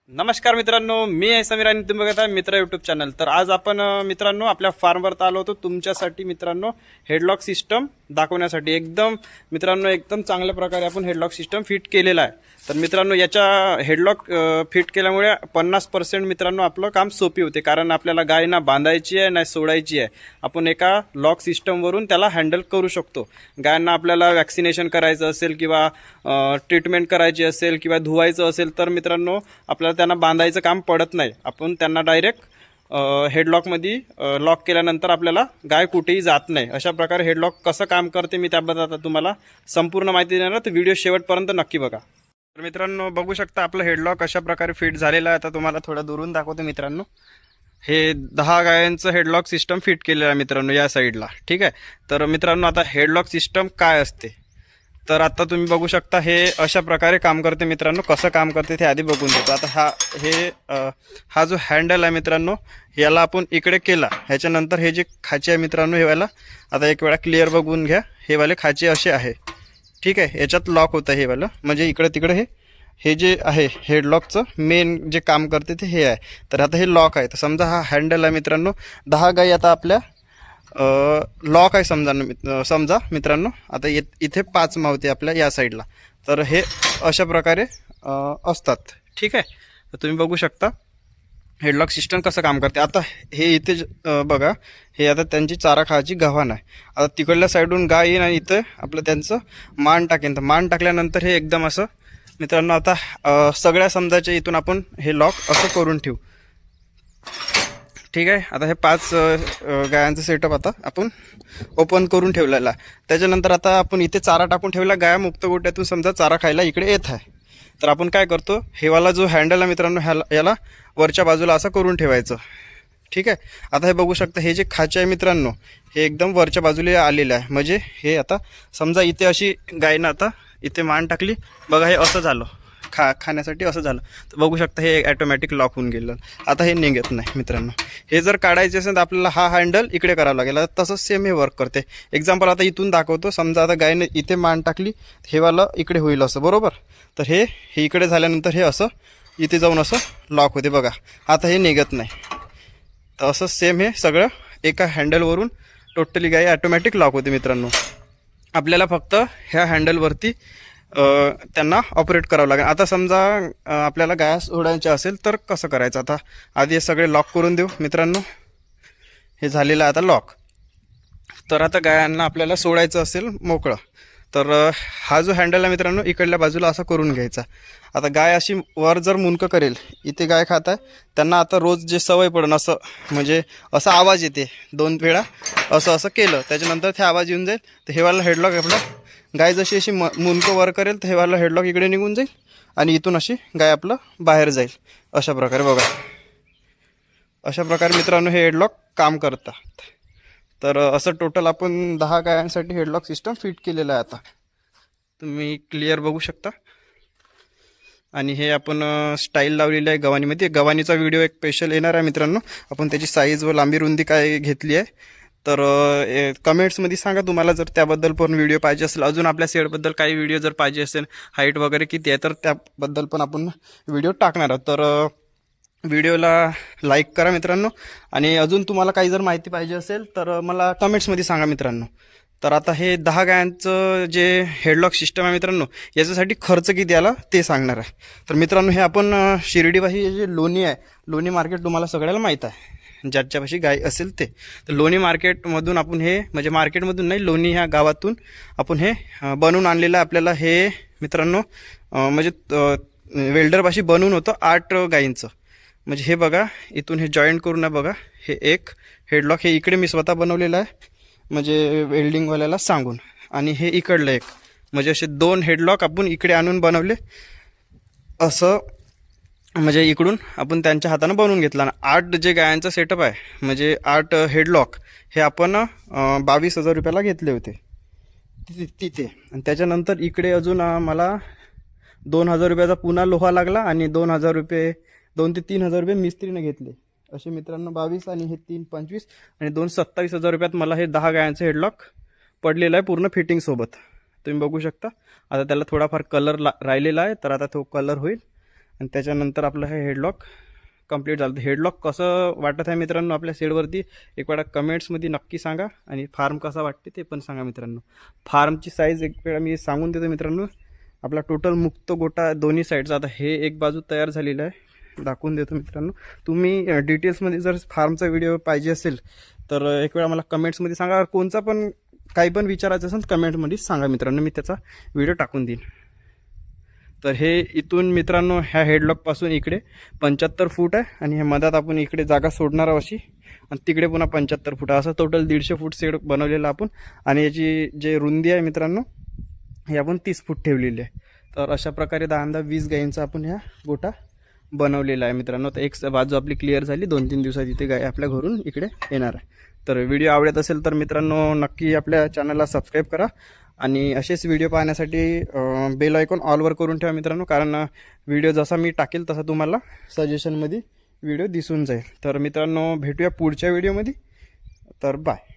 नमस्कार मित्रांनो, मी आहे समीर आणि तुम्ही बघत आहे मित्र यूट्यूब चॅनल. तर आज आपण मित्रांनो आपल्या फार्मवर आलो होतो तुमच्यासाठी मित्रांनो हेडलॉक सिस्टम दाखवण्यासाठी. एकदम चांगल्या प्रकारे आपण हेडलॉक सिस्टम फिट केलेला आहे. तर मित्रांनो याच्या हेडलॉक फिट केल्यामुळे 50% मित्रांनो आपलं काम सोपी होते, कारण आपल्याला गाय ना बांधायची आहे ना सोडायची आहे. आपण एका लॉक सिस्टमवरून त्याला हँडल करू शकतो. गायांना आपल्याला वॅक्सिनेशन करायचं असेल किंवा ट्रीटमेंट करायची असेल किंवा धुवायचं असेल तर मित्रांनो आपल्याला त्यांना बांधायचं काम पडत नाही. आपण त्यांना डायरेक्ट हेडलॉकमध्ये लॉक केल्यानंतर आपल्याला गाय कुठेही जात नाही. अशा प्रकारे हेडलॉक कसं काम करते मी त्याबद्दल आता तुम्हाला संपूर्ण माहिती देणार, तर व्हिडिओ शेवटपर्यंत नक्की बघा. तर मित्रांनो बघू शकता आपलं हेडलॉक अशा प्रकारे फिट झालेलं आहे. आता तुम्हाला थोडं दुरून दाखवतो मित्रांनो. हे 10 गायांचं हेडलॉक सिस्टम फिट केलेलं आहे मित्रांनो या साईडला. ठीक आहे. तर मित्रांनो आता हेडलॉक सिस्टम काय असते तर आता तुम्ही बघू शकता हे अशा प्रकारे काम करते मित्रांनो. कसं काम करते ते आधी बघून देतो. आता हा जो हँडल आहे मित्रांनो याला आपण इकडे केला, ह्याच्यानंतर हे जे खाचे आहे मित्रांनो हे वाला आता एक वेळा क्लिअर बघून घ्या. हे वाले खाचे असे आहे. ठीक आहे. याच्यात लॉक होतं हे वालं, म्हणजे इकडे तिकडे हे जे आहे हेडलॉकचं मेन जे काम करते ते हे आहे. तर आता हे लॉक आहे. तर समजा हा हँडल आहे मित्रांनो. 10 गाई आता आपल्या लॉक आहे समजा मित्रांनो. आता इथे 5 मावते आपल्या या साईडला. तर हे अशा प्रकारे असतात. ठीक आहे. तर तुम्ही बघू शकता हेडलॉक सिस्टम कसं काम करते. आता हे इथे बघा, हे आता त्यांची चारा खायची गव्हाण आहे. आता तिकडल्या साईडून गाय येईन आणि इथं आपलं त्यांचं मान टाकेन. तर मान टाकल्यानंतर हे एकदम असं मित्रांनो आता सगळ्या समजाच्या इथून आपण हे लॉक असं करून ठेवू. ठीक आहे. आता हे 5 गायांचं सेटअप आता आपण ओपन करून ठेवलेला. त्याच्यानंतर आता आपण इथे चारा टाकून ठेवला. गाया मुक्त गोट्यातून समजा चारा खायला इकडे येत आहे. तर आपण काय करतो, हेवाला जो हँडल आहे मित्रांनो याला वरच्या बाजूला असं करून ठेवायचं. ठीक आहे. आता हे बघू शकता हे जे खाचे आहे मित्रांनो हे एकदम वरच्या बाजूला आलेलं आहे. म्हणजे हे आता समजा इथे अशी गायनं आता इथे मान टाकली बघा, हे असं झालं खाण्यासाठी असं झालं. तर बघू शकता हे ॲटोमॅटिक लॉक होऊन गेलं. आता हे निघत नाही मित्रांनो. हे जर काढायचे असेल तर आपल्याला हा हँडल इकडे करावं लागेल. आता तसंच सेम हे वर्क करते. एक्झाम्पल आता इथून दाखवतो. समजा आता गायने इथे मान टाकली, हेवालं इकडे होईल असं, बरोबर. तर हे इकडे झाल्यानंतर हे असं इथे जाऊन असं लॉक होते बघा. आता हे निघत नाही. तर असं सेम हे सगळं एका हँडलवरून टोटली गाय ॲटोमॅटिक लॉक होते मित्रांनो. आपल्याला फक्त ह्या हँडलवरती त्यांना ऑपरेट करावं लागेल. आता समजा आपल्याला गाय सोडायच्या असेल तर कसं करायचं. आता आधी हे सगळे लॉक करून देऊ मित्रांनो. हे झालेलं आहे आता लॉक. तर आता गायांना आपल्याला सोडायचं असेल मोकळं, तर हा जो हँडल आहे मित्रांनो इकडल्या बाजूला असा करून घ्यायचा. आता गाय अशी वर जर मुंडकं करेल, इथे गाय खात आहे, त्यांना आता रोज जे सवय पडून असं म्हणजे असा आवाज येते 2 वेळा असं केलं त्याच्यानंतर ते आवाज येऊन जाईल. तर हेवाला हेडलॉक आपला गाय जशी अशी मुंडकं वर करेल तर हेवाला हेडलॉक इकडे निघून जाईल आणि इथून अशी गाय आपलं बाहेर जाईल. अशा प्रकारे बघा, अशा प्रकारे मित्रांनो हे हेडलॉक काम करतात. तर असं टोटल आपण 10 गायांसाठी हेडलॉक सिस्टम फिट केलेलं आहे. आता तुम्ही क्लिअर बघू शकता. आणि हे आपण स्टाईल लावलेली आहे गव्हाणीमध्ये. गव्हाणीचा व्हिडिओ एक स्पेशल येणार आहे मित्रांनो. आपण त्याची साईज व लांबी रुंदी काय घेतली आहे तर कमेंट्समध्ये सांगा तुम्हाला जर त्याबद्दल पण व्हिडिओ पाहिजे असेल. अजून आपल्या सेटबद्दल काही व्हिडिओ जर पाहिजे असेल, हाईट वगैरे किती आहे तर त्याबद्दल पण आपण व्हिडिओ टाकणार आहोत. तर व्हिडिओला लाईक करा मित्रांनो. आणि अजून तुम्हाला काही जर माहिती पाहिजे असेल तर मला कमेंट्समध्ये सांगा मित्रांनो. तर आता हे 10 गायांचं जे हेडलॉक सिस्टम आहे मित्रांनो याच्यासाठी खर्च किती आला ते सांगणार आहे. तर मित्रांनो हे आपण शिर्डीपाशी जे लोणी आहे, लोणी मार्केट तुम्हाला सगळ्याला माहीत आहे ज्याच्यापाशी गाय असेल ते. तर लोणी मार्केटमधून आपण हे म्हणजे मार्केटमधून नाही, लोणी ह्या गावातून आपण हे बनवून आणलेलं आहे. आपल्याला हे मित्रांनो म्हणजे वेल्डरपाशी बनवून होतं 8 गायींचं. म्हणजे हे बघा इथून हे जॉईंट करून आहे बघा. हे एक हेडलॉक हे इकडे मी स्वतः बनवलेलं आहे म्हणजे वेल्डिंगवाल्याला सांगून. आणि हे इकडलं एक म्हणजे असे 2 हेडलॉक आपण इकडे आणून बनवले असं. म्हणजे इकडून आपण त्यांच्या हातानं बनवून घेतला ना. 8 जे गायांचा सेटअप आहे म्हणजे 8 हेडलॉक हे आपण 22,000 रुपयाला घेतले होते तिथे. आणि त्याच्यानंतर इकडे अजून मला 2,000 रुपयाचा पुन्हा लोहा लागला आणि 2,000 रुपये 2 ते 3,000 रुपये मिस्त्रीने घेतले. असे मित्रांनो 22 आणि हे 3 25 आणि 2 27,000 रुपयात मला हे 10 गायांचं हेडलॉक पडलेलं आहे पूर्ण फिटिंगसोबत. तुम्ही बघू शकता. आता त्याला थोडाफार कलर राहिलेला आहे तर आता तो कलर होईल आणि त्याच्यानंतर आपलं हे हेडलॉक कंप्लीट झालं. हेडलॉक कसं वाटत आहे मित्रांनो आपल्या शेडवरती एक वेळा कमेंट्समध्ये नक्की सांगा, आणि फार्म कसा वाटते ते पण सांगा मित्रांनो. फार्मची साईज एक वेळा मी सांगून देतो मित्रांनो. आपला टोटल मुक्त गोटा दोन्ही साईडचा, आता हे एक बाजू तयार झालेला आहे, दाखवून देतो मित्रांनो. तुम्ही डिटेल्समध्ये जर फार्मचा व्हिडिओ पाहिजे असेल तर एक वेळा मला कमेंट्समध्ये सांगा. कोणचा पण काही पण विचारायचं असेल कमेंटमध्ये सांगा मित्रांनो, मी त्याचा व्हिडिओ टाकून देईन. तर हे इथून मित्रांनो ह्या हेडलॉकपासून इकडे 75 फूट आहे, आणि ह्या मधात आपण इकडे जागा सोडणार आहोत अशी, आणि तिकडे पुन्हा 75 फूट, असं टोटल 150 फूट शेड बनवलेलं आपण. आणि याची जे रुंदी आहे मित्रांनो हे आपण 30 फूट ठेवलेली आहे. तर अशा प्रकारे 10-20 गायींचा आपण ह्या गोटा बनवलेला आहे मित्रांनो. तर एक बाजू आपली क्लिअर झाली. 2-3 दिवसात इथे गाय आपल्या घरून इकडे येणार आहे. तर व्हिडिओ आवडत असेल तर मित्रांनो नक्की आपल्या चॅनलला सबस्क्राईब करा, आणि असेच व्हिडिओ पाहण्यासाठी बेल आयकॉन ऑलवर करून ठेवा मित्रांनो, कारण व्हिडिओ जसा मी टाकेल तसा तुम्हाला सजेशनमध्ये व्हिडिओ दिसून जाईल. तर मित्रांनो भेटूया पुढच्या व्हिडिओमध्ये. तर बाय.